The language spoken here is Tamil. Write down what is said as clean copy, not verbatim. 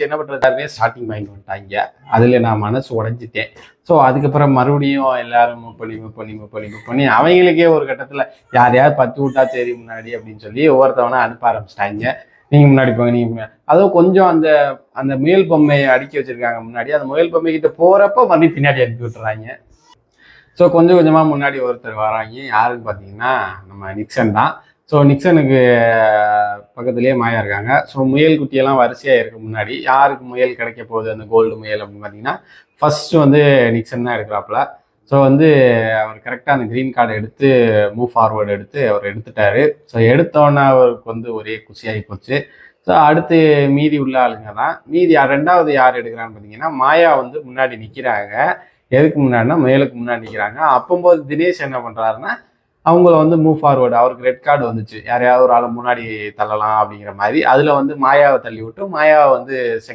என்ன பண்ணுறதாருமே ஸ்டார்டிங் பாயிண்ட் வந்துட்டாங்க. அதில் நான் மனசு உடஞ்சிட்டேன். ஸோ அதுக்கப்புறம் மறுபடியும் எல்லாரும் மூவ் பண்ணி அவங்களுக்கே ஒரு கட்டத்தில் யாரையாவது 10 விட்டா சரி முன்னாடி அப்படின்னு சொல்லி ஒவ்வொருத்தவனை அனுப்ப ஆரம்பிச்சிட்டாங்க. நீங்கள் முன்னாடி போங்க, நீங்கள் அதுவும் கொஞ்சம் அந்த அந்த முயல் பொம்மையை அடுக்கி வச்சுருக்காங்க முன்னாடி. அந்த முயல் பொம்மைக்கிட்ட போகிறப்ப மறுபடியும் பின்னாடி அனுப்பி விட்டுறாங்க. ஸோ கொஞ்சம் கொஞ்சமாக முன்னாடி ஒருத்தர் வராங்க. யாருன்னு பார்த்தீங்கன்னா நம்ம நிக்சன் தான். ஸோ நிக்சனுக்கு பக்கத்துலேயே மாயா இருக்காங்க. ஸோ முயல் குட்டியெல்லாம் வரிசையாக இருக்குது முன்னாடி. யாருக்கு முயல் கிடைக்க போகுது அந்த கோல்டு முயல் அப்படின்னு பார்த்தீங்கன்னா ஃபஸ்ட்டு வந்து நிக்சன் தான் எடுக்கிறாப்புல. ஸோ வந்து அவர் கரெக்டாக அந்த க்ரீன் கார்டை எடுத்து மூவ் ஃபார்வர்டு எடுத்து அவர் எடுத்துட்டாரு. ஸோ எடுத்தோன்னே அவருக்கு வந்து ஒரே குஷியாகி போச்சு. ஸோ அடுத்து மீதி உள்ள ஆளுங்க தான். மீதி ரெண்டாவது யார் எடுக்கிறான்னு பார்த்தீங்கன்னா மாயா வந்து முன்னாடி நிற்கிறாங்க. எதுக்கு முன்னாடினா முயலுக்கு முன்னாடி நிற்கிறாங்க. அப்போது தினேஷ் என்ன பண்ணுறாருன்னா அவங்கள வந்து மூவ் ஃபார்வர்டு, அவருக்கு ரெட் கார்டு வந்துச்சு, யாரையாவது ஒரு ஆளை முன்னாடி தள்ளலாம் அப்படிங்கிற மாதிரி. அதில் வந்து மாயாவை தள்ளி விட்டு மாயாவை வந்து